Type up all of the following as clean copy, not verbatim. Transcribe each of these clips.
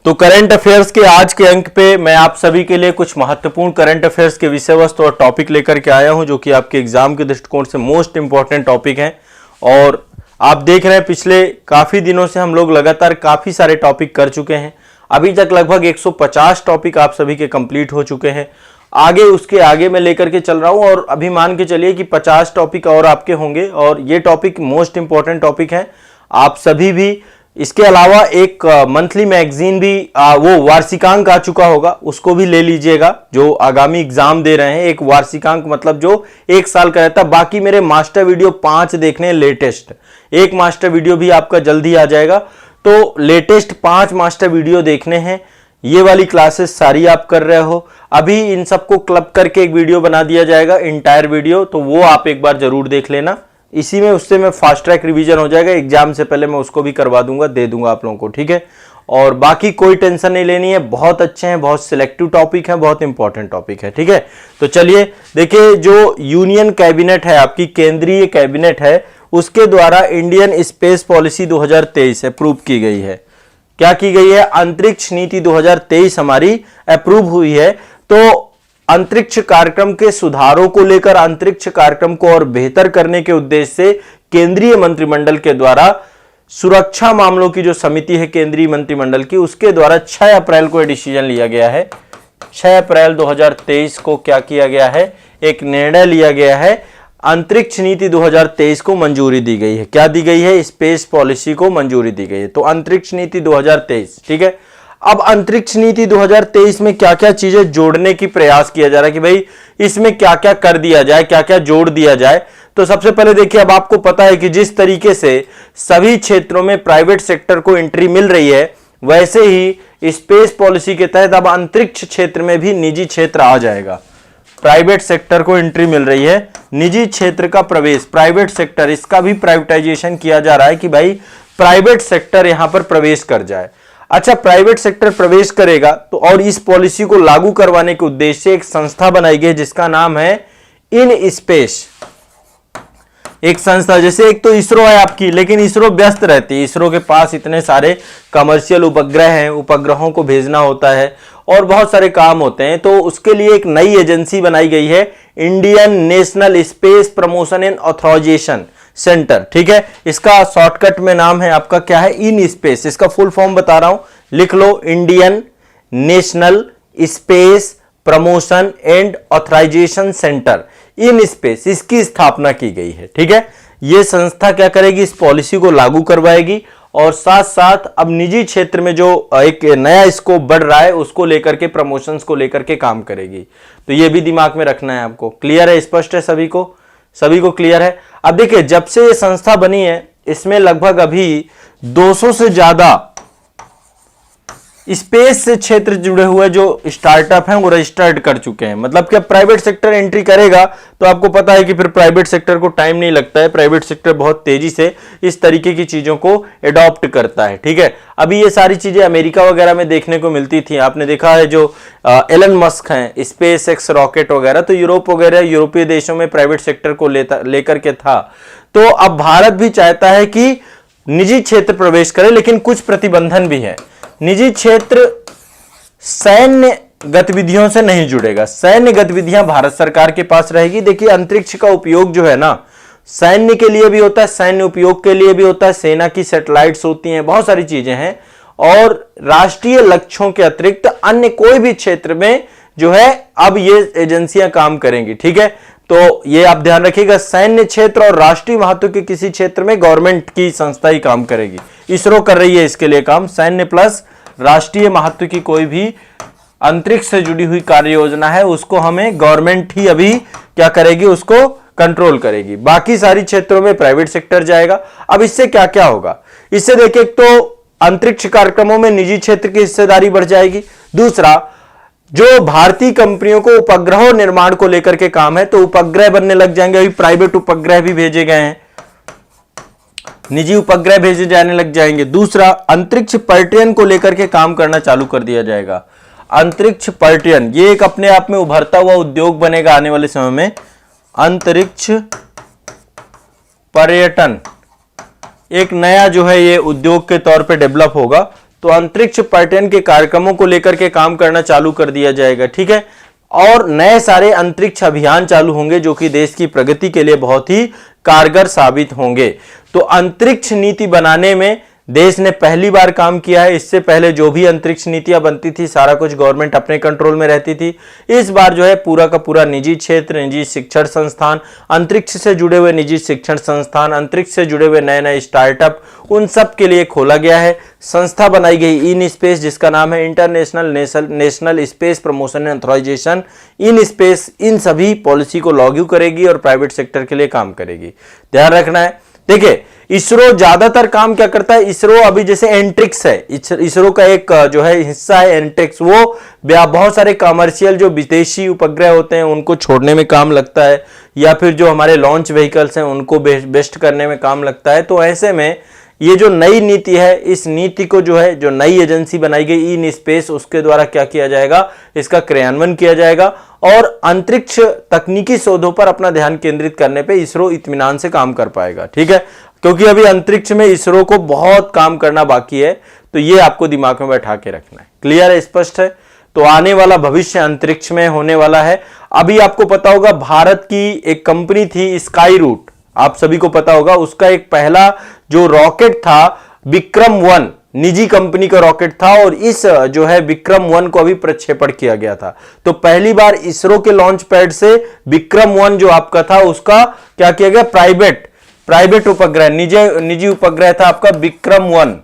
तो current affairs के आज के अंक पे मैं आप सभी के लिए कुछ महत्वपूर्ण करंट अफेयर्स के विषय वस्तु और टॉपिक लेकर के आया हूं, जो कि आपके एग्जाम के दृष्टिकोण से मोस्ट इंपॉर्टेंट टॉपिक हैं। और आप देख रहे हैं पिछले काफी दिनों से हम लोग लगातार काफी सारे टॉपिक कर चुके हैं। अभी तक लगभग 150 टॉपिक आप सभी के कंप्लीट हो चुके हैं। आगे उसके आगे मैं लेकर के चल रहा हूं और अभी मान के चलिए कि 50 टॉपिक और आपके होंगे और ये टॉपिक मोस्ट इंपॉर्टेंट टॉपिक है। आप सभी भी इसके अलावा एक मंथली मैगजीन भी वो वार्षिकांक आ चुका होगा, उसको भी ले लीजिएगा। जो आगामी एग्जाम दे रहे हैं, एक वार्षिकांक मतलब जो एक साल का रहता है। बाकी मेरे मास्टर वीडियो 5 देखने हैं लेटेस्ट, एक मास्टर वीडियो भी आपका जल्दी आ जाएगा। तो लेटेस्ट 5 मास्टर वीडियो देखने हैं। ये वाली क्लासेस सारी आप कर रहे हो, अभी इन सबको क्लब करके एक वीडियो बना दिया जाएगा, इंटायर वीडियो, तो वो आप एक बार जरूर देख लेना। इसी में उससे मैं फास्ट ट्रैक रिवीजन हो जाएगा, एग्जाम से पहले मैं उसको भी करवा दूंगा, दे दूंगा आप लोगों को, ठीक है। और बाकी कोई टेंशन नहीं लेनी है, बहुत अच्छे हैं, बहुत सिलेक्टिव टॉपिक है, बहुत इंपॉर्टेंट टॉपिक है, ठीक है। तो चलिए देखिए, जो यूनियन कैबिनेट है, आपकी केंद्रीय कैबिनेट है, उसके द्वारा इंडियन स्पेस पॉलिसी 2023 अप्रूव की गई है। क्या की गई है? अंतरिक्ष नीति 2023 हमारी अप्रूव हुई है। तो अंतरिक्ष कार्यक्रम के सुधारों को लेकर, अंतरिक्ष कार्यक्रम को और बेहतर करने के उद्देश्य से केंद्रीय मंत्रिमंडल के द्वारा सुरक्षा मामलों की जो समिति है केंद्रीय मंत्रिमंडल की, उसके द्वारा 6 अप्रैल को डिसीजन लिया गया है। 6 अप्रैल 2023 को क्या किया गया है? एक निर्णय लिया गया है, अंतरिक्ष नीति 2023 को मंजूरी दी गई है। क्या दी गई है? स्पेस पॉलिसी को मंजूरी दी गई है। तो अंतरिक्ष नीति 2023, ठीक है। अब अंतरिक्ष नीति 2023 में क्या क्या चीजें जोड़ने की प्रयास किया जा रहा है कि भाई इसमें क्या क्या कर दिया जाए, क्या क्या जोड़ दिया जाए। तो सबसे पहले देखिए, अब आपको पता है कि जिस तरीके से सभी क्षेत्रों में प्राइवेट सेक्टर को एंट्री मिल रही है, वैसे ही स्पेस पॉलिसी के तहत अब अंतरिक्ष क्षेत्र में भी निजी क्षेत्र आ जाएगा। प्राइवेट सेक्टर को एंट्री मिल रही है, निजी क्षेत्र का प्रवेश, प्राइवेट सेक्टर, इसका भी प्राइवेटाइजेशन किया जा रहा है कि भाई प्राइवेट सेक्टर यहां पर प्रवेश कर जाए। अच्छा, प्राइवेट सेक्टर प्रवेश करेगा तो और इस पॉलिसी को लागू करवाने के उद्देश्य से एक संस्था बनाई गई जिसका नाम है इन स्पेस। एक संस्था, जैसे एक तो इसरो है आपकी, लेकिन इसरो व्यस्त रहती है, इसरो के पास इतने सारे कमर्शियल उपग्रह हैं, उपग्रहों को भेजना होता है और बहुत सारे काम होते हैं। तो उसके लिए एक नई एजेंसी बनाई गई है, Indian National Space Promotion and Authorisation Centre, ठीक है। इसका शॉर्टकट में नाम है आपका क्या है? IN Space. इसका फुल फॉर्म बता रहा हूं, लिख लो, Indian National Space Promotion and Authorisation Centre, IN Space, इसकी स्थापना की गई है, ठीक है। यह संस्था क्या करेगी? इस पॉलिसी को लागू करवाएगी और साथ साथ अब निजी क्षेत्र में जो एक नया स्कोप बढ़ रहा है उसको लेकर के, प्रमोशंस को लेकर के काम करेगी। तो यह भी दिमाग में रखना है आपको। क्लियर है? स्पष्ट है सभी को? सभी को क्लियर है? अब देखिए, जब से ये संस्था बनी है, इसमें लगभग अभी 200 से ज्यादा स्पेस से क्षेत्र जुड़े हुए जो स्टार्टअप हैं वो रजिस्टर्ड कर चुके हैं। मतलब कि प्राइवेट सेक्टर एंट्री करेगा तो आपको पता है कि फिर प्राइवेट सेक्टर को टाइम नहीं लगता है, प्राइवेट सेक्टर बहुत तेजी से इस तरीके की चीजों को एडॉप्ट करता है, ठीक है। अभी ये सारी चीजें अमेरिका वगैरह में देखने को मिलती थी, आपने देखा है जो एलन मस्क हैं, स्पेस एक्स रॉकेट वगैरह, तो यूरोप वगैरह, यूरोपीय देशों में प्राइवेट सेक्टर को लेकर के था। तो अब भारत भी चाहता है कि निजी क्षेत्र प्रवेश करे, लेकिन कुछ प्रतिबंधन भी है। निजी क्षेत्र सैन्य गतिविधियों से नहीं जुड़ेगा, सैन्य गतिविधियां भारत सरकार के पास रहेगी। देखिए, अंतरिक्ष का उपयोग जो है ना, सैन्य के लिए भी होता है, सैन्य उपयोग के लिए भी होता है, सेना की सैटेलाइट्स होती हैं, बहुत सारी चीजें हैं। और राष्ट्रीय लक्ष्यों के अतिरिक्त अन्य कोई भी क्षेत्र में जो है अब ये एजेंसियां काम करेंगी, ठीक है। तो ये आप ध्यान रखिएगा, सैन्य क्षेत्र और राष्ट्रीय महत्व के किसी क्षेत्र में गवर्नमेंट की संस्था ही काम करेगी। इसरो कर रही है इसके लिए काम, सैन्य प्लस राष्ट्रीय महत्व की कोई भी अंतरिक्ष से जुड़ी हुई कार्य योजना है उसको हमें गवर्नमेंट ही अभी क्या करेगी? उसको कंट्रोल करेगी। बाकी सारी क्षेत्रों में प्राइवेट सेक्टर जाएगा। अब इससे क्या क्या होगा? इससे देखिए, एक तो अंतरिक्ष कार्यक्रमों में निजी क्षेत्र की हिस्सेदारी बढ़ जाएगी। दूसरा, जो भारतीय कंपनियों को उपग्रहों निर्माण को लेकर के काम है, तो उपग्रह बनने लग जाएंगे। अभी प्राइवेट उपग्रह भी भेजे गए हैं, निजी उपग्रह भेजे जाने लग जाएंगे। दूसरा, अंतरिक्ष पर्यटन को लेकर के काम करना चालू कर दिया जाएगा। अंतरिक्ष पर्यटन, ये एक अपने आप में उभरता हुआ उद्योग बनेगा आने वाले समय में। अंतरिक्ष पर्यटन एक नया जो है ये उद्योग के तौर पे डेवलप होगा। तो अंतरिक्ष पर्यटन के कार्यक्रमों को लेकर के काम करना चालू कर दिया जाएगा, ठीक है। और नए सारे अंतरिक्ष अभियान चालू होंगे जो कि देश की प्रगति के लिए बहुत ही कारगर साबित होंगे। तो अंतरिक्ष नीति बनाने में देश ने पहली बार काम किया है। इससे पहले जो भी अंतरिक्ष नीतियां बनती थी सारा कुछ गवर्नमेंट अपने कंट्रोल में रहती थी। इस बार जो है पूरा का पूरा निजी क्षेत्र, निजी शिक्षण संस्थान, अंतरिक्ष से जुड़े हुए निजी शिक्षण संस्थान, अंतरिक्ष से जुड़े हुए नए नए स्टार्टअप, उन सब के लिए खोला गया है। संस्था बनाई गई इन स्पेस, जिसका नाम है International National Space Promotion and Authorisation. In space इन सभी पॉलिसी को लागू करेगी और प्राइवेट सेक्टर के लिए काम करेगी। ध्यान रखना है। देखिए इसरो ज्यादातर काम क्या करता है, इसरो अभी जैसे एंट्रिक्स है, इसरो का एक जो है हिस्सा है एंट्रिक्स, वो बहुत सारे कमर्शियल जो विदेशी उपग्रह होते हैं उनको छोड़ने में काम लगता है, या फिर जो हमारे लॉन्च व्हीकल्स हैं उनको बेस्ट करने में काम लगता है। तो ऐसे में ये जो नई नीति है, इस नीति को जो है जो नई एजेंसी बनाई गई इन स्पेस, उसके द्वारा क्या किया जाएगा, इसका क्रियान्वयन किया जाएगा और अंतरिक्ष तकनीकी शोधों पर अपना ध्यान केंद्रित करने पे इसरो इत्मीनान से काम कर पाएगा, ठीक है। क्योंकि अभी अंतरिक्ष में इसरो को बहुत काम करना बाकी है, तो ये आपको दिमाग में बैठा के रखना है। क्लियर है, स्पष्ट है। तो आने वाला भविष्य अंतरिक्ष में होने वाला है। अभी आपको पता होगा भारत की एक कंपनी थी स्काई रूट, आप सभी को पता होगा, उसका एक पहला जो रॉकेट था विक्रम-1 निजी कंपनी का रॉकेट था और इस जो है विक्रम-1 को अभी प्रक्षेपण किया गया था। तो पहली बार इसरो के लॉन्च पैड से विक्रम-1 जो आपका था उसका क्या किया गया, प्राइवेट उपग्रह, निजी उपग्रह था आपका विक्रम-1।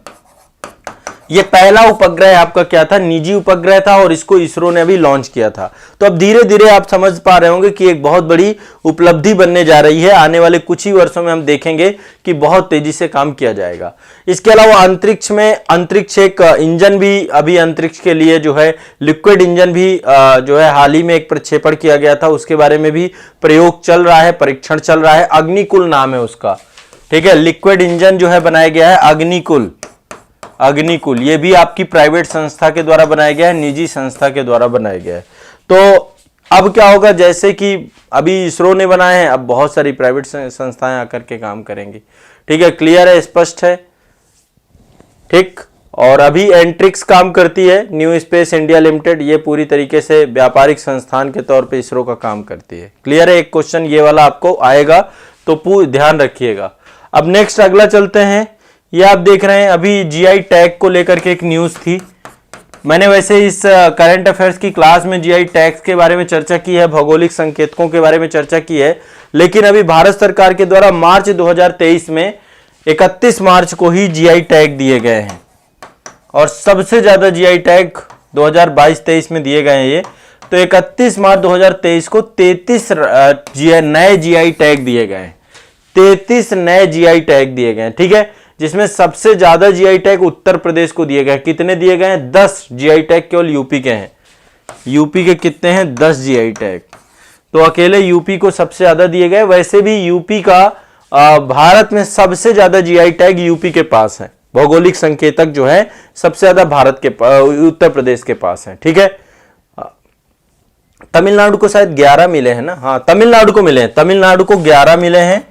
ये पहला उपग्रह आपका क्या था, निजी उपग्रह था और इसको इसरो ने अभी लॉन्च किया था। तो अब धीरे धीरे आप समझ पा रहे होंगे कि एक बहुत बड़ी उपलब्धि बनने जा रही है। आने वाले कुछ ही वर्षों में हम देखेंगे कि बहुत तेजी से काम किया जाएगा। इसके अलावा अंतरिक्ष एक इंजन भी अभी अंतरिक्ष के लिए जो है लिक्विड इंजन भी जो है हाल ही में एक प्रक्षेपण किया गया था, उसके बारे में भी प्रयोग चल रहा है, परीक्षण चल रहा है। अग्निकुल नाम है उसका, ठीक है। लिक्विड इंजन जो है बनाया गया है अग्निकुल, ये भी आपकी प्राइवेट संस्था के द्वारा बनाया गया है, निजी संस्था के द्वारा बनाया गया है। तो अब क्या होगा, जैसे कि अभी इसरो ने बनाए हैं, अब बहुत सारी प्राइवेट संस्थाएं आकर के काम करेंगी, ठीक है। क्लियर है, स्पष्ट है, ठीक। और अभी एंट्रिक्स काम करती है, न्यू स्पेस इंडिया लिमिटेड, ये पूरी तरीके से व्यापारिक संस्थान के तौर पे इसरो का काम करती है। क्लियर है, एक क्वेश्चन ये वाला आपको आएगा तो ध्यान रखिएगा। अब नेक्स्ट अगला चलते हैं। ये आप देख रहे हैं अभी जीआई टैग को लेकर के एक न्यूज थी। मैंने वैसे इस करंट अफेयर्स की क्लास में जीआई टैग्स के बारे में चर्चा की है, भौगोलिक संकेतकों के बारे में चर्चा की है, लेकिन अभी भारत सरकार के द्वारा मार्च 2023 में 31 मार्च को ही जीआई टैग दिए गए हैं और सबसे ज्यादा जीआई टैग 2022-23 में दिए गए हैं ये। तो 31 मार्च 2023 को 33 नए जीआई टैग दिए गए हैं, 33 नए जीआई टैग दिए गए हैं, ठीक है। जिसमें सबसे ज्यादा जीआई टैग उत्तर प्रदेश को दिए गए। कितने दिए गए हैं, 10 जीआई टैग केवल यूपी के हैं। यूपी के कितने हैं, 10 जीआई टैग। तो अकेले यूपी को सबसे ज्यादा दिए गए। वैसे भी यूपी का भारत में सबसे ज्यादा जीआई टैग यूपी के पास है। भौगोलिक संकेतक जो है सबसे ज्यादा भारत के उत्तर प्रदेश के पास है, ठीक है। तमिलनाडु को शायद 11 मिले हैं ना, हाँ तमिलनाडु को मिले हैं, तमिलनाडु को 11 मिले हैं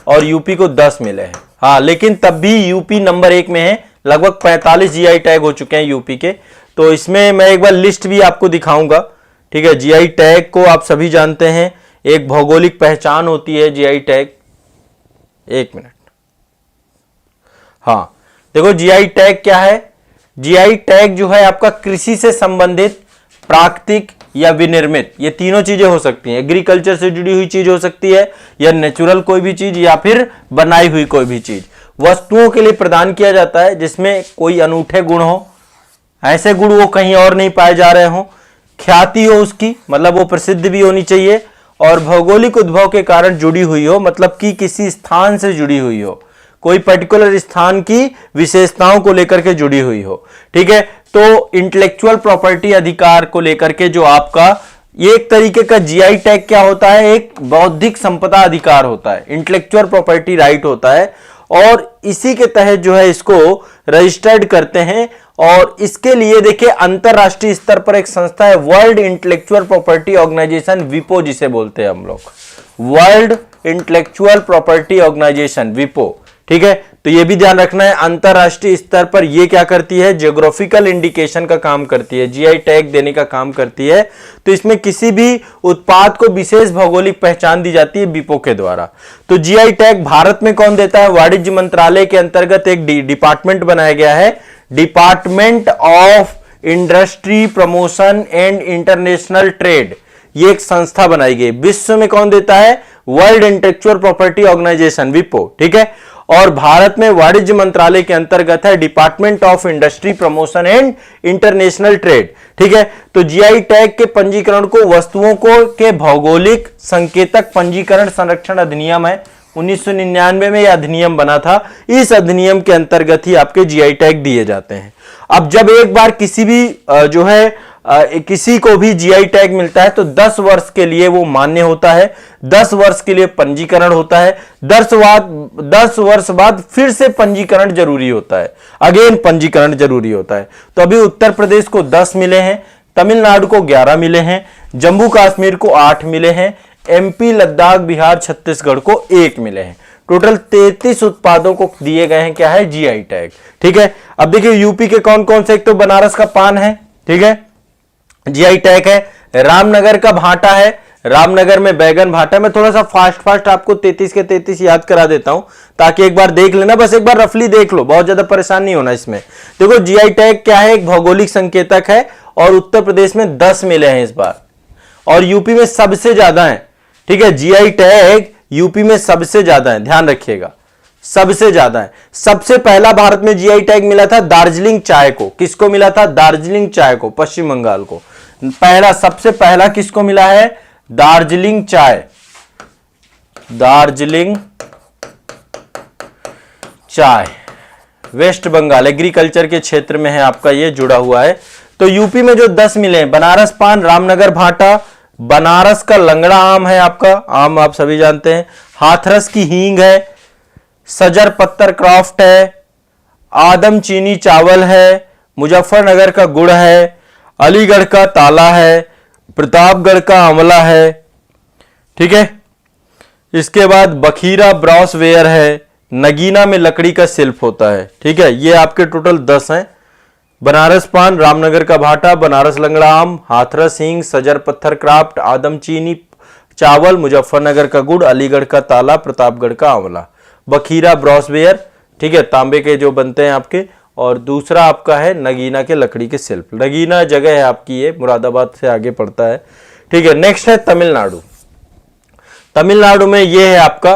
और यूपी को 10 मिले हैं, हाँ। लेकिन तब भी यूपी नंबर 1 में है, लगभग 45 जीआई टैग हो चुके हैं यूपी के। तो इसमें मैं एक बार लिस्ट भी आपको दिखाऊंगा, ठीक है। जीआई टैग को आप सभी जानते हैं, एक भौगोलिक पहचान होती है जीआई टैग। एक मिनट, हाँ देखो जीआई टैग क्या है। जीआई टैग जो है आपका कृषि से संबंधित, प्राकृतिक या विनिर्मित, ये तीनों चीजें हो सकती हैं। एग्रीकल्चर से जुड़ी हुई चीज हो सकती है, या नेचुरल कोई भी चीज, या फिर बनाई हुई कोई भी चीज। वस्तुओं के लिए प्रदान किया जाता है जिसमें कोई अनूठे गुण हो, ऐसे गुण वो कहीं और नहीं पाए जा रहे हो, ख्याति हो उसकी, मतलब वो प्रसिद्ध भी होनी चाहिए, और भौगोलिक उद्भव के कारण जुड़ी हुई हो, मतलब कि किसी स्थान से जुड़ी हुई हो, कोई पर्टिकुलर स्थान की विशेषताओं को लेकर के जुड़ी हुई हो, ठीक है। तो इंटेलेक्चुअल प्रॉपर्टी अधिकार को लेकर के जो आपका ये एक तरीके का जीआई टैग क्या होता है, एक बौद्धिक संपदा अधिकार होता है, इंटेलेक्चुअल प्रॉपर्टी राइट होता है, और इसी के तहत जो है इसको रजिस्टर्ड करते हैं। और इसके लिए देखिए अंतरराष्ट्रीय स्तर पर एक संस्था है, वर्ल्ड इंटेलेक्चुअल प्रॉपर्टी ऑर्गेनाइजेशन, विपो जिसे बोलते हैं हम लोग, वर्ल्ड इंटेलेक्चुअल प्रॉपर्टी ऑर्गेनाइजेशन, विपो, ठीक है। तो ये भी ध्यान रखना है। अंतरराष्ट्रीय स्तर पर ये क्या करती है, ज्योग्राफिकल इंडिकेशन का काम करती है, जीआई टैग देने का काम करती है। तो इसमें किसी भी उत्पाद को विशेष भौगोलिक पहचान दी जाती है विपो के द्वारा। तो जीआई टैग भारत में कौन देता है, वाणिज्य मंत्रालय के अंतर्गत एक डिपार्टमेंट बनाया गया है, department of industry promotion and international trade, ये एक संस्था बनाई गई। विश्व में कौन देता है, वर्ल्ड इंटेलेक्चुअल प्रॉपर्टी ऑर्गेनाइजेशन विपो, ठीक है। और भारत में वाणिज्य मंत्रालय के अंतर्गत है department of industry promotion and international trade, ठीक है। तो जीआई टैग के पंजीकरण को वस्तुओं को के भौगोलिक संकेतक पंजीकरण संरक्षण अधिनियम है, 1999 में यह अधिनियम बना था। इस अधिनियम के अंतर्गत ही आपके जीआई टैग दिए जाते हैं। अब जब एक बार किसी भी जो है किसी को भी जीआई टैग मिलता है तो 10 वर्ष के लिए वो मान्य होता है, 10 वर्ष के लिए पंजीकरण होता है, 10 वर्ष बाद फिर से पंजीकरण जरूरी होता है, अगेन पंजीकरण जरूरी होता है। तो अभी उत्तर प्रदेश को 10 मिले हैं, तमिलनाडु को 11 मिले हैं, जम्मू कश्मीर को 8 मिले हैं, एमपी, लद्दाख, बिहार, छत्तीसगढ़ को 1 मिले हैं। टोटल 33 उत्पादों को दिए गए हैं क्या है, जीआई टैग, ठीक है। अब देखिए यूपी के कौन कौन से, एक तो बनारस का पान है, ठीक है, जीआई टैग है। रामनगर का भाटा है, रामनगर में बैगन भाटा। मैं थोड़ा सा फास्ट आपको 33 के 33 याद करा देता हूं ताकि एक बार देख लेना, बस एक बार रफली देख लो, बहुत ज्यादा परेशान नहीं होना इसमें। देखो जीआई टैग क्या है, एक भौगोलिक संकेतक है और उत्तर प्रदेश में 10 मिले हैं इस बार और यूपी में सबसे ज्यादा है, ठीक है। जीआई टैग यूपी में सबसे ज्यादा है, ध्यान रखिएगा, सबसे ज्यादा है। सबसे पहला भारत में जीआई टैग मिला था दार्जिलिंग चाय को। किसको मिला था, दार्जिलिंग चाय को, पश्चिम बंगाल को। पहला, सबसे पहला किसको मिला है, दार्जिलिंग चाय, दार्जिलिंग चाय, वेस्ट बंगाल, एग्रीकल्चर के क्षेत्र में है आपका, ये जुड़ा हुआ है। तो यूपी में जो 10 मिले हैं, बनारस पान, रामनगर भाटा, बनारस का लंगड़ा आम है आपका, आम आप सभी जानते हैं, हाथरस की हींग है, सजर पत्तर क्राफ्ट है, आदम चीनी चावल है, मुजफ्फरनगर का गुड़ है, अलीगढ़ का ताला है, प्रतापगढ़ का आंवला है, ठीक है। इसके बाद बखीरा ब्रॉस वेयर है, नगीना में लकड़ी का शिल्प होता है, ठीक है। ये आपके टोटल 10 हैं, बनारस पान, रामनगर का भाटा, बनारस लंगड़ा आम, हाथरस हींग, सजर पत्थर क्राफ्ट, आदम चीनी चावल, मुजफ्फरनगर का गुड़, अलीगढ़ का ताला, प्रतापगढ़ का आंवला, बखीरा ब्रॉस वेयर, ठीक है, तांबे के जो बनते हैं आपके। और दूसरा आपका है नगीना के लकड़ी के शिल्प। नगीना जगह है आपकी, ये मुरादाबाद से आगे पड़ता है, ठीक है। नेक्स्ट है तमिलनाडु। तमिलनाडु में ये है आपका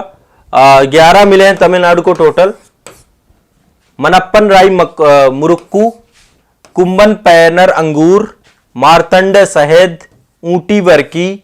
11 मिले हैं तमिलनाडु को टोटल। मनप्पन राई मुरुक्कू, कुंबन पैनर अंगूर, मारतंड शहद, ऊटी बरकी।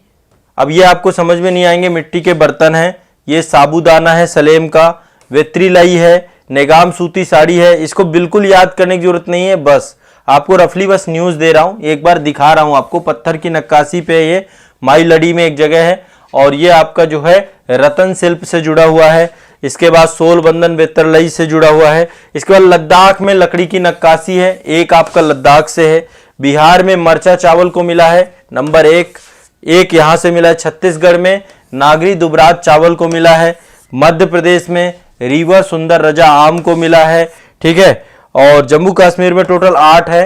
अब ये आपको समझ में नहीं आएंगे, मिट्टी के बर्तन हैं। ये साबूदाना है सलेम का, वेत्रिलाई है, नेगाम सूती साड़ी है। इसको बिल्कुल याद करने की जरूरत नहीं है, बस आपको रफली बस न्यूज दे रहा हूं, एक बार दिखा रहा हूं आपको। पत्थर की नक्काशी पे ये माई लड़ी में एक जगह है और ये आपका जो है रतन शिल्प से जुड़ा हुआ है। इसके बाद सोल बंधन वेत्रलई से जुड़ा हुआ है। इसके बाद लद्दाख में लकड़ी की नक्काशी है, एक आपका लद्दाख से है। बिहार में मरचा चावल को मिला है नंबर 1 यहां से मिला है। छत्तीसगढ़ में नागरी दुबराज चावल को मिला है। मध्य प्रदेश में रीवा सुंदर रजा आम को मिला है, ठीक है। और जम्मू कश्मीर में टोटल 8 है।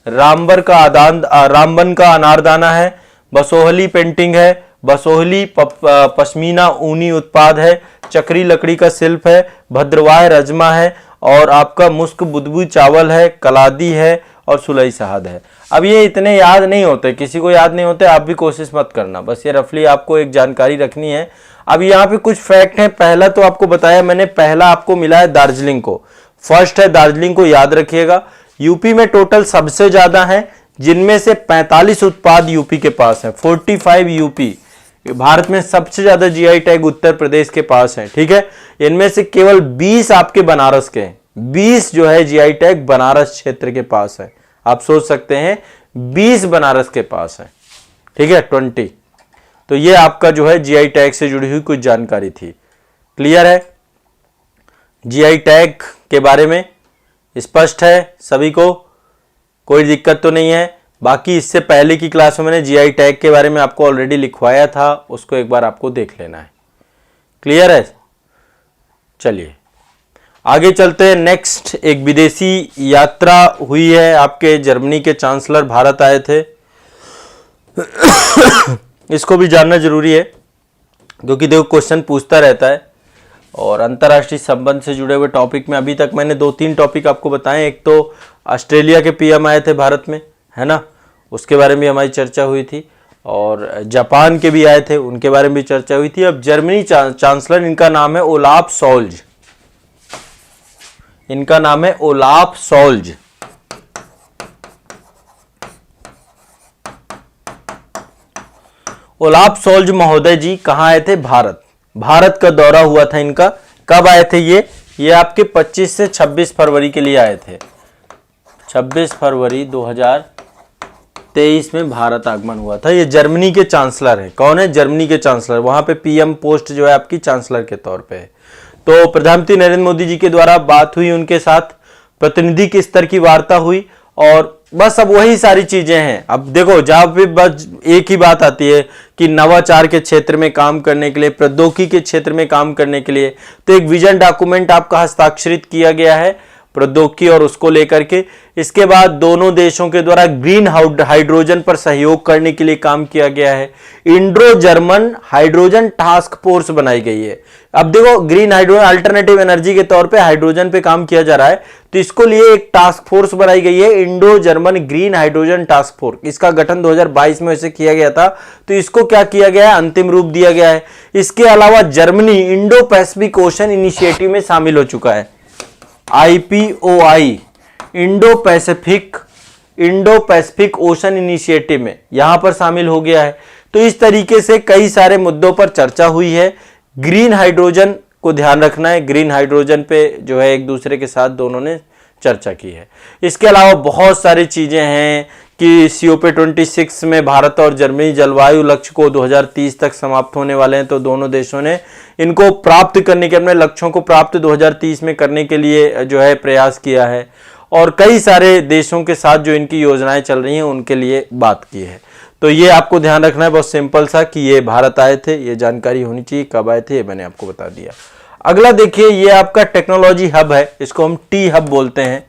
रामबन का अनारदाना है, बसोहली पेंटिंग है, बसोहली पश्मीना ऊनी उत्पाद है, चक्री लकड़ी का शिल्प है, भद्रवाह रजमा है और आपका मुस्क बुदबू चावल है, कलादी है और सुलई शहद है। अब ये इतने याद नहीं होते, किसी को याद नहीं होते, आप भी कोशिश मत करना, बस ये रफली आपको एक जानकारी रखनी है। अब यहाँ पे कुछ फैक्ट हैं। पहला तो आपको बताया मैंने, पहला आपको मिला है दार्जिलिंग को, फर्स्ट है दार्जिलिंग को, याद रखिएगा। यूपी में टोटल सबसे ज्यादा है, जिनमें से 45 उत्पाद यूपी के पास है, 45 यूपी। भारत में सबसे ज्यादा जीआई टैग उत्तर प्रदेश के पास है, ठीक है। इनमें से केवल 20 आपके बनारस के हैं, 20 जो है जीआई टैग बनारस क्षेत्र के पास है। आप सोच सकते हैं 20 बनारस के पास है, ठीक है, 20। तो ये आपका जो है जीआई टैग से जुड़ी हुई कुछ जानकारी थी। क्लियर है, जीआई टैग के बारे में स्पष्ट है सभी को, कोई दिक्कत तो नहीं है। बाकी इससे पहले की क्लास में मैंने जीआई टैग के बारे में आपको ऑलरेडी लिखवाया था, उसको एक बार आपको देख लेना है। क्लियर है, चलिए आगे चलते हैं। नेक्स्ट, एक विदेशी यात्रा हुई है आपके, जर्मनी के चांसलर भारत आए थे। इसको भी जानना जरूरी है क्योंकि देखो क्वेश्चन पूछता रहता है। और अंतर्राष्ट्रीय संबंध से जुड़े हुए टॉपिक में अभी तक मैंने 2-3 टॉपिक आपको बताए। एक तो ऑस्ट्रेलिया के पीएम आए थे भारत में, है ना, उसके बारे में हमारी चर्चा हुई थी। और जापान के भी आए थे, उनके बारे में भी चर्चा हुई थी। अब जर्मनी चांसलर, इनका नाम है ओलाफ सोल्ज। इनका नाम है ओलाफ सोल्ज। ओलाफ सोल्ज महोदय जी कहां आए थे? भारत। भारत का दौरा हुआ था इनका। कब आए थे ये आपके 25 से 26 फरवरी के लिए आए थे। 26 फरवरी 2023 में भारत आगमन हुआ था। ये जर्मनी के चांसलर है। कौन है? जर्मनी के चांसलर। वहां पे पीएम पोस्ट जो है आपकी चांसलर के तौर पे है। तो प्रधानमंत्री नरेंद्र मोदी जी के द्वारा बात हुई उनके साथ, प्रतिनिधि के स्तर की वार्ता हुई और बस अब वही सारी चीजें हैं। अब देखो जहां पे बस एक ही बात आती है कि नवाचार के क्षेत्र में काम करने के लिए, प्रौद्योगिकी के क्षेत्र में काम करने के लिए, तो एक विजन डॉक्यूमेंट आपका हस्ताक्षरित किया गया है प्रौद्योगिकी और उसको लेकर के। इसके बाद दोनों देशों के द्वारा ग्रीन हाइड्रोजन पर सहयोग करने के लिए काम किया गया है। Indo German hydrogen task force बनाई गई है। अब देखो ग्रीन हाइड्रोजन अल्टरनेटिव एनर्जी के तौर पे हाइड्रोजन पे काम किया जा रहा है, तो इसको लिए एक टास्क फोर्स बनाई गई है, Indo German green hydrogen task force. इसका गठन 2022 में ऐसे किया गया था। तो इसको क्या किया गया है? अंतिम रूप दिया गया है। इसके अलावा Germany Indo Pacific ocean initiative में शामिल हो चुका है। IPOI Indo Pacific ocean initiative में यहां पर शामिल हो गया है। तो इस तरीके से कई सारे मुद्दों पर चर्चा हुई है। ग्रीन हाइड्रोजन को ध्यान रखना है, ग्रीन हाइड्रोजन पे जो है एक दूसरे के साथ दोनों ने चर्चा की है। इसके अलावा बहुत सारी चीजें हैं कि COP26 में भारत और जर्मनी जलवायु लक्ष्य को 2030 तक समाप्त होने वाले हैं, तो दोनों देशों ने इनको प्राप्त करने के, अपने लक्ष्यों को प्राप्त 2030 में करने के लिए जो है प्रयास किया है। और कई सारे देशों के साथ जो इनकी योजनाएं चल रही हैं उनके लिए बात की है। तो ये आपको ध्यान रखना है, बहुत सिंपल सा, कि ये भारत आए थे, ये जानकारी होनी चाहिए। कब आए थे ये मैंने आपको बता दिया। अगला देखिए, ये आपका टेक्नोलॉजी हब है, इसको हम टी हब बोलते हैं।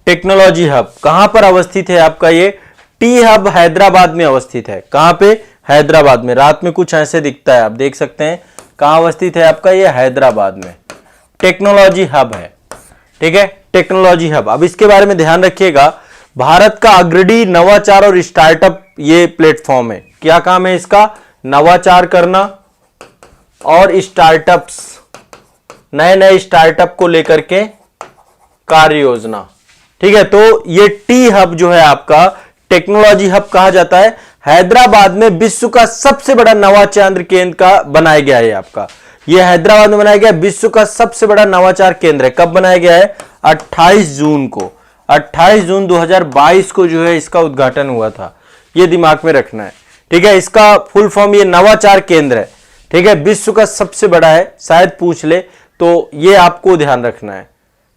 टेक्नोलॉजी हब कहां पर अवस्थित है आपका? ये टी हब हैदराबाद में अवस्थित है। कहां पे? हैदराबाद में। रात में कुछ ऐसे दिखता है, आप देख सकते हैं। कहां अवस्थित है आपका? ये हैदराबाद में टेक्नोलॉजी हब है। ठीक है, टेक्नोलॉजी हब। अब इसके बारे में ध्यान रखिएगा, भारत का अग्रणी नवाचार और स्टार्टअप ये प्लेटफॉर्म है। क्या काम है इसका? नवाचार करना और स्टार्टअप्स, नए नए स्टार्टअप को लेकर के कार्य योजना। ठीक है, तो ये टी हब जो है आपका, टेक्नोलॉजी हब कहा जाता है। हैदराबाद में विश्व का सबसे बड़ा नवाचार केंद्र का बनाया गया है आपका। ये हैदराबाद में बनाया गया विश्व का सबसे बड़ा नवाचार केंद्र है। कब बनाया गया है? 28 जून को, 28 जून 2022 को जो है इसका उद्घाटन हुआ था। ये दिमाग में रखना है। ठीक है, इसका फुल फॉर्म ये नवाचार केंद्र है। ठीक है, विश्व का सबसे बड़ा है, शायद पूछ ले, तो ये आपको ध्यान रखना है।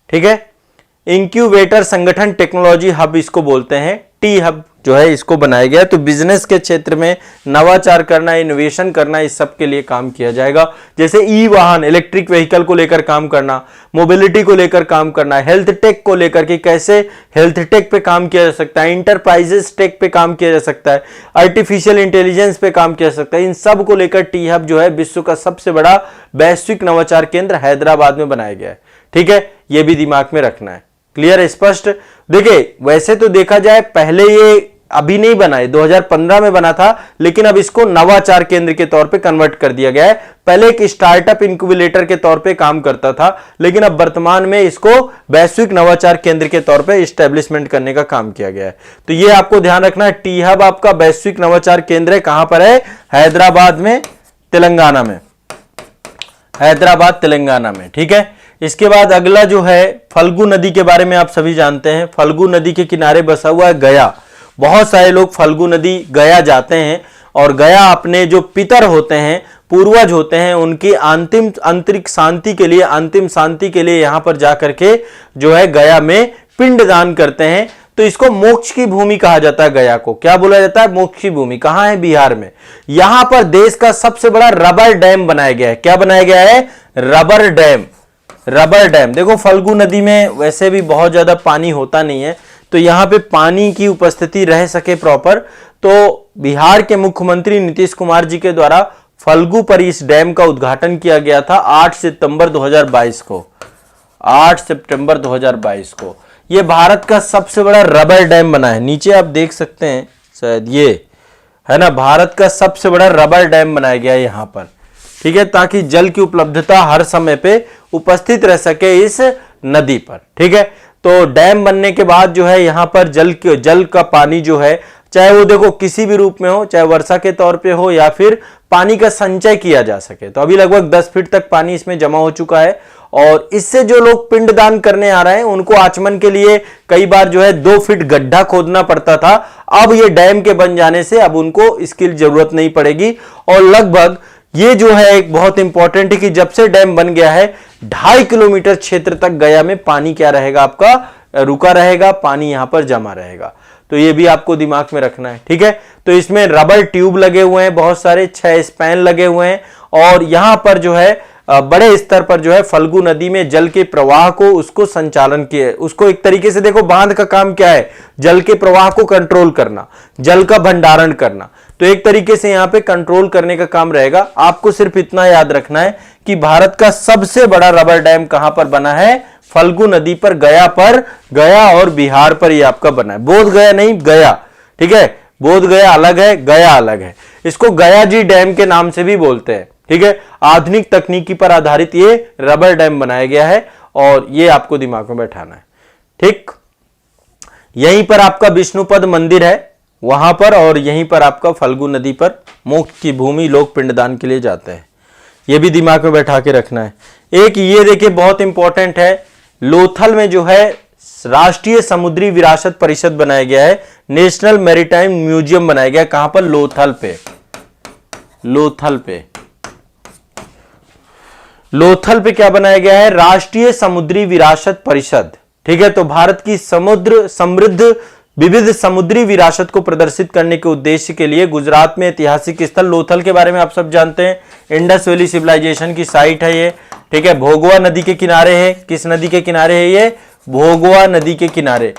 ठीक है, इंक्यूबेटर संगठन टेक्नोलॉजी हब इसको बोलते हैं। टी हब जो है इसको बनाया गया। तो बिजनेस के क्षेत्र में नवाचार करना, इनोवेशन करना, इस सब के लिए काम किया जाएगा। जैसे ई वाहन, इलेक्ट्रिक व्हीकल को लेकर काम करना, मोबिलिटी को लेकर काम करना, हेल्थ टेक को लेकर के कैसे हेल्थ टेक पे काम किया जा सकता है, इंटरप्राइजेस टेक पे काम किया जा सकता है, आर्टिफिशियल इंटेलिजेंस पे काम किया जा सकता है। इन सब को लेकर टी हब जो है विश्व का सबसे बड़ा वैश्विक नवाचार केंद्र हैदराबाद में बनाया गया है। ठीक है, यह भी दिमाग में रखना है। क्लियर, स्पष्ट? देखिए वैसे तो देखा जाए पहले ये अभी नहीं बना है, 2015 में बना था, लेकिन अब इसको नवाचार केंद्र के तौर पे कन्वर्ट कर दिया गया है। पहले एक स्टार्टअप इंक्यूबेटर के तौर पे काम करता था, लेकिन अब वर्तमान में इसको वैश्विक नवाचार केंद्र के तौर पे एस्टेब्लिशमेंट करने का काम किया गया है। तो ये आपको ध्यान रखना है, टी हब आपका वैश्विक नवाचार केंद्र है। कहां पर है? हैदराबाद में, तेलंगाना में। हैदराबाद तेलंगाना में। ठीक है, इसके बाद अगला जो है फल्गु नदी के बारे में आप सभी जानते हैं। फल्गु नदी के किनारे बसा हुआ है गया। बहुत सारे लोग फल्गु नदी गया जाते हैं और गया अपने जो पितर होते हैं, पूर्वज होते हैं, उनकी अंतिम आंतरिक शांति के लिए, अंतिम शांति के लिए यहां पर जाकर के जो है गया में पिंड दान करते हैं। तो इसको मोक्ष की भूमि कहा जाता है। गया को क्या बोला जाता है? मोक्ष की भूमि। कहां है? बिहार में। यहां पर देश का सबसे बड़ा रबर डैम बनाया गया है। क्या बनाया गया है? Rubber dam. Rubber dam. देखो फल्गु नदी में वैसे भी बहुत ज्यादा पानी होता नहीं है, तो यहां पे पानी की उपस्थिति रह सके प्रॉपर, तो बिहार के मुख्यमंत्री नीतीश कुमार जी के द्वारा फल्गु पर इस डैम का उद्घाटन किया गया था 8 सितंबर 2022 को। 8 सितंबर 2022 को यह भारत का सबसे बड़ा रबर डैम बना है। नीचे आप देख सकते हैं शायद ये है ना, भारत का सबसे बड़ा रबर डैम बनाया गया है यहां पर, ठीक है, ताकि जल की उपलब्धता हर समय पे उपस्थित रह सके इस नदी पर। ठीक है, तो डैम बनने के बाद जो है यहां पर जल का पानी जो है, चाहे वो देखो किसी भी रूप में हो, चाहे वर्षा के तौर पे हो या फिर पानी का संचय किया जा सके। तो अभी लगभग 10 फीट तक पानी इसमें जमा हो चुका है, और इससे जो लोग पिंडदान करने आ रहे हैं उनको आचमन के लिए कई बार जो है 2 फीट गड्ढा खोदना पड़ता था। अब ये डैम के बन जाने से अब उनको इसकी जरूरत नहीं पड़ेगी। और लगभग ये जो है एक बहुत इंपॉर्टेंट है कि जब से डैम बन गया है 2.5 किलोमीटर क्षेत्र तक गया में पानी क्या रहेगा? आपका रुका रहेगा, पानी यहां पर जमा रहेगा। तो ये भी आपको दिमाग में रखना है। ठीक है, तो इसमें रबर ट्यूब लगे हुए हैं, बहुत सारे 6 स्पैन लगे हुए हैं, और यहां पर जो है बड़े स्तर पर जो है फल्गु नदी में जल के प्रवाह को उसको संचालन किए, उसको एक तरीके से देखो बांध का काम क्या है? जल के प्रवाह को कंट्रोल करना, जल का भंडारण करना। तो एक तरीके से यहां पे कंट्रोल करने का काम रहेगा। आपको सिर्फ इतना याद रखना है कि भारत का सबसे बड़ा रबर डैम कहां पर बना है? फल्गु नदी पर, गया पर। गया और बिहार पर यह आपका बना है। बोध गया नहीं, गया। ठीक है, बोध गया अलग है, गया अलग है। इसको गया जी डैम के नाम से भी बोलते हैं। ठीक है, आधुनिक तकनीकी पर आधारित ये रबर डैम बनाया गया है, और ये आपको दिमाग में बैठाना है। ठीक, यहीं पर आपका विष्णुपद मंदिर है वहां पर, और यहीं पर आपका फल्गु नदी पर मोक्ष की भूमि, लोग पिंडदान के लिए जाते हैं। यह भी दिमाग में बैठा के रखना है। एक ये देखिए बहुत इंपॉर्टेंट है, लोथल में जो है राष्ट्रीय समुद्री विरासत परिषद बनाया गया है, नेशनल मैरीटाइम म्यूजियम बनाया गया। कहां पर? लोथल पे। लोथल पे, लोथल पे क्या बनाया गया है? राष्ट्रीय समुद्री विरासत परिषद। ठीक है, तो भारत की समुद्र समृद्ध विविध समुद्री विरासत को प्रदर्शित करने के उद्देश्य के लिए गुजरात में ऐतिहासिक स्थल लोथल के बारे में आप सब जानते हैं, इंडस वैली सिविलाइजेशन की साइट है ये। ठीक है, भोगवा नदी के किनारे है। किस नदी के किनारे है ये? भोगवा नदी के किनारे।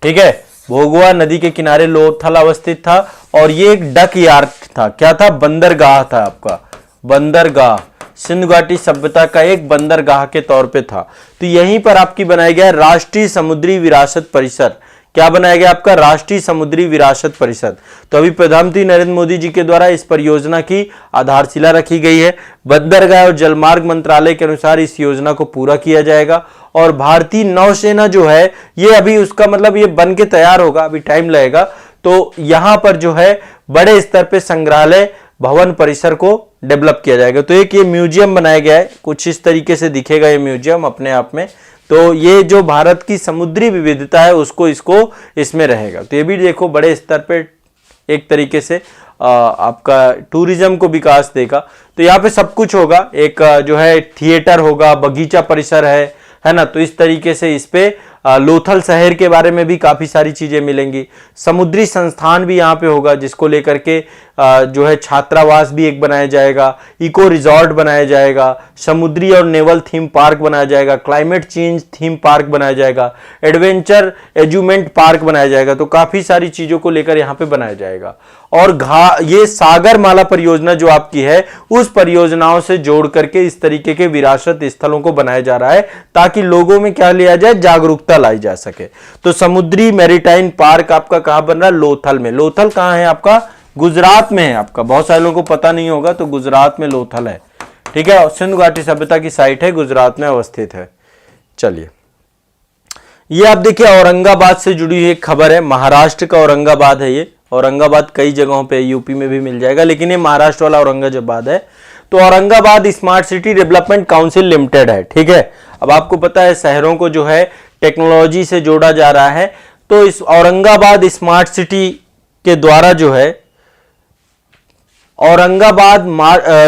ठीक है, भोगवा नदी के किनारे लोथल अवस्थित था, और ये एक डक यार्ड था। क्या था? बंदरगाह था आपका, बंदरगाह। सिंधु घाटी सभ्यता का एक बंदरगाह के तौर पे था। तो यहीं पर आपकी बनाया गया राष्ट्रीय समुद्री विरासत परिषद। क्या बनाया गया आपका? राष्ट्रीय समुद्री विरासत परिषद। तो अभी प्रधानमंत्री नरेंद्र मोदी जी के द्वारा इस परियोजना की आधारशिला रखी गई है। बंदरगाह और जलमार्ग मंत्रालय के अनुसार इस योजना को पूरा किया जाएगा, और भारतीय नौसेना जो है ये अभी उसका मतलब ये बन के तैयार होगा, अभी टाइम लगेगा। तो यहां पर जो है बड़े स्तर पे संग्रहालय भवन परिसर को डेवलप किया जाएगा। तो एक ये म्यूजियम बनाया गया है, कुछ इस तरीके से दिखेगा ये म्यूजियम अपने आप में। तो ये जो भारत की समुद्री विविधता है उसको इसमें रहेगा। तो ये भी देखो बड़े स्तर पे एक तरीके से आपका टूरिज्म को विकास देगा। तो यहाँ पे सब कुछ होगा, एक जो है थिएटर होगा, बगीचा परिसर है ना। तो इस तरीके से इस पे लोथल शहर के बारे में भी काफी सारी चीजें मिलेंगी। समुद्री संस्थान भी यहाँ पे होगा, जिसको लेकर के जो है छात्रावास भी एक बनाया जाएगा, इको रिजॉर्ट बनाया जाएगा, समुद्री और नेवल थीम पार्क बनाया जाएगा, क्लाइमेट चेंज थीम पार्क बनाया जाएगा, एडवेंचर एज्यूमेंट पार्क बनाया जाएगा। तो काफी सारी चीजों को लेकर यहाँ पे बनाया जाएगा। और ये सागर माला परियोजना जो आपकी है, उस परियोजनाओं से जोड़ करके इस तरीके के विरासत स्थलों को बनाया जा रहा है, ताकि लोगों में क्या लिया जाए? जागरूकता लाई जा सके। तो समुद्री मैरीटाइम पार्क आपका कहां बन रहा है? लोथल में। लोथल कहां है आपका? गुजरात में है आपका। बहुत सारे लोगों को पता नहीं होगा, तो गुजरात में लोथल है। ठीक है, सिंधु घाटी सभ्यता की साइट है, गुजरात में अवस्थित है। चलिए, ये आप देखिए औरंगाबाद से जुड़ी हुई एक खबर है। महाराष्ट्र का औरंगाबाद है ये। औरंगाबाद कई जगहों पे यूपी में भी मिल जाएगा, लेकिन ये महाराष्ट्र वाला औरंगाबाद है। तो Aurangabad smart city development council limited है। ठीक है, अब आपको पता है शहरों को जो है टेक्नोलॉजी से जोड़ा जा रहा है। तो इस औरंगाबाद स्मार्ट सिटी के द्वारा जो है औरंगाबाद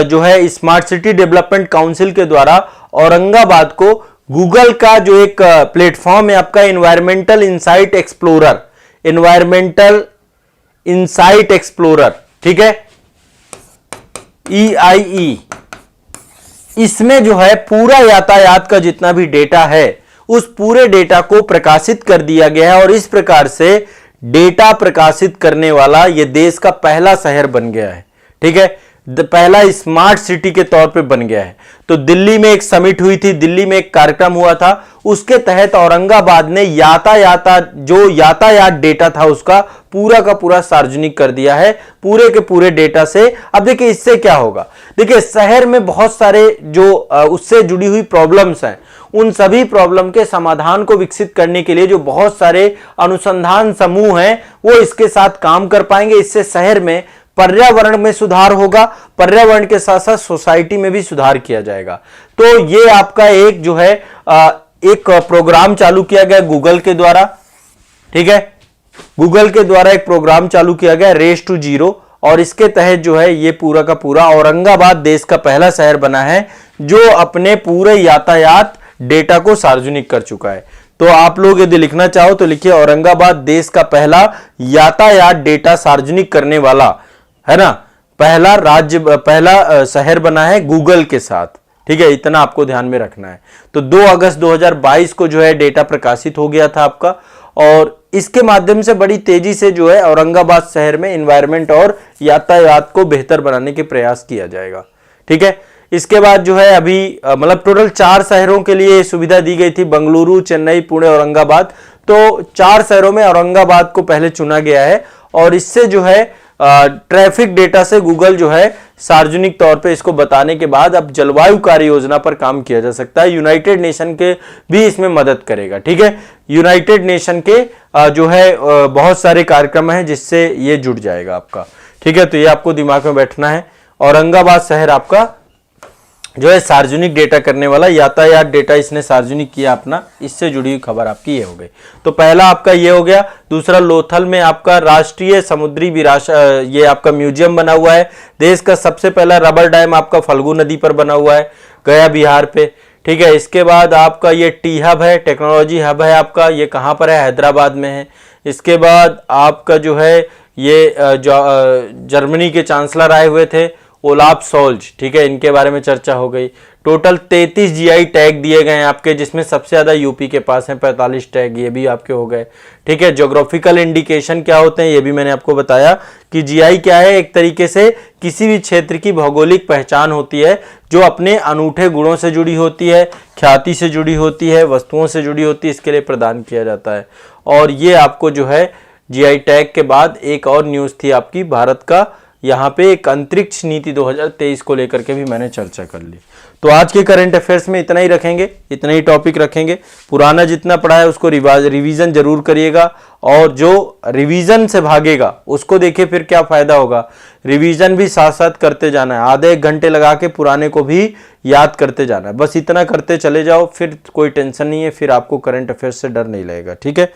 जो है स्मार्ट सिटी डेवलपमेंट काउंसिल के द्वारा औरंगाबाद को गूगल का जो एक प्लेटफॉर्म है आपका, environmental insight explorer, environmental insight explorer, ठीक है, EIE। इसमें जो है पूरा यातायात का जितना भी डेटा है उस पूरे डेटा को प्रकाशित कर दिया गया है और इस प्रकार से डेटा प्रकाशित करने वाला यह देश का पहला शहर बन गया है, ठीक है, पहला स्मार्ट सिटी के तौर पे बन गया है। तो दिल्ली में एक समिट हुई थी, दिल्ली में एक कार्यक्रम हुआ था, उसके तहत औरंगाबाद ने यातायात डेटा था उसका पूरा का पूरा सार्वजनिक कर दिया है, पूरे के पूरे डेटा से। अब देखिए इससे क्या होगा, देखिए शहर में बहुत सारे जो उससे जुड़ी हुई प्रॉब्लम्स हैं, उन सभी प्रॉब्लम के समाधान को विकसित करने के लिए जो बहुत सारे अनुसंधान समूह हैं वो इसके साथ काम कर पाएंगे। इससे शहर में पर्यावरण में सुधार होगा, पर्यावरण के साथ साथ सोसाइटी में भी सुधार किया जाएगा। तो ये आपका एक जो है एक प्रोग्राम चालू किया गया गूगल के द्वारा, ठीक है, गूगल के द्वारा एक प्रोग्राम चालू किया गया रेस टू जीरो, और इसके तहत जो है ये पूरा का पूरा औरंगाबाद देश का पहला शहर बना है जो अपने पूरे यातायात डेटा को सार्वजनिक कर चुका है। तो आप लोग यदि लिखना चाहो तो लिखिए औरंगाबाद देश का पहला यातायात डेटा सार्वजनिक करने वाला, है ना, पहला शहर बना है गूगल के साथ, ठीक है, इतना आपको ध्यान में रखना है। तो 2 अगस्त 2022 को जो है डेटा प्रकाशित हो गया था आपका, और इसके माध्यम से बड़ी तेजी से जो है औरंगाबाद शहर में एनवायरनमेंट और यातायात को बेहतर बनाने के प्रयास किया जाएगा, ठीक है। इसके बाद जो है अभी मतलब टोटल 4 शहरों के लिए सुविधा दी गई थी, बेंगलुरु, चेन्नई, पुणे, औरंगाबाद। तो 4 शहरों में औरंगाबाद को पहले चुना गया है, और इससे जो है ट्रैफिक डेटा से गूगल जो है सार्वजनिक तौर पे इसको बताने के बाद अब जलवायु कार्य योजना पर काम किया जा सकता है। यूनाइटेड नेशन के भी इसमें मदद करेगा, ठीक है, यूनाइटेड नेशन के जो है बहुत सारे कार्यक्रम हैं जिससे ये जुड़ जाएगा आपका, ठीक है। तो ये आपको दिमाग में बैठना है, औरंगाबाद शहर आपका जो है सार्वजनिक डेटा करने वाला, यातायात डेटा इसने सार्वजनिक किया अपना, इससे जुड़ी हुई खबर आपकी ये हो गई। तो पहला आपका ये हो गया। दूसरा, लोथल में आपका राष्ट्रीय समुद्री विरासत, ये आपका म्यूजियम बना हुआ है। देश का सबसे पहला रबर डैम आपका फल्गु नदी पर बना हुआ है, गया बिहार पे, ठीक है। इसके बाद आपका ये टी हब है, टेक्नोलॉजी हब है आपका, ये कहाँ पर है, हैदराबाद में है। इसके बाद आपका जो है ये जर्मनी के चांसलर आए हुए थे, ओलाफ सोल्ज, ठीक है, इनके बारे में चर्चा हो गई। टोटल 33 जीआई टैग दिए गए हैं आपके, जिसमें सबसे ज्यादा यूपी के पास हैं 45 टैग, ये भी आपके हो गए, ठीक है। ज्योग्राफिकल इंडिकेशन क्या होते हैं ये भी मैंने आपको बताया कि जीआई क्या है, एक तरीके से किसी भी क्षेत्र की भौगोलिक पहचान होती है जो अपने अनूठे गुणों से जुड़ी होती है, ख्याति से जुड़ी होती है, वस्तुओं से जुड़ी होती है, इसके लिए प्रदान किया जाता है। और ये आपको जो है जीआई टैग के बाद एक और न्यूज थी आपकी, भारत का यहाँ पे एक अंतरिक्ष नीति 2023 को लेकर के भी मैंने चर्चा कर ली। तो आज के करंट अफेयर्स में इतना ही रखेंगे, इतना ही टॉपिक रखेंगे। पुराना जितना पढ़ा है उसको रिवीजन जरूर करिएगा, और जो रिवीजन से भागेगा उसको देखिए फिर क्या फायदा होगा। रिवीजन भी साथ साथ करते जाना है, आधे 1 घंटे लगा के पुराने को भी याद करते जाना है, बस इतना करते चले जाओ, फिर कोई टेंशन नहीं है, फिर आपको करंट अफेयर्स से डर नहीं लगेगा, ठीक है।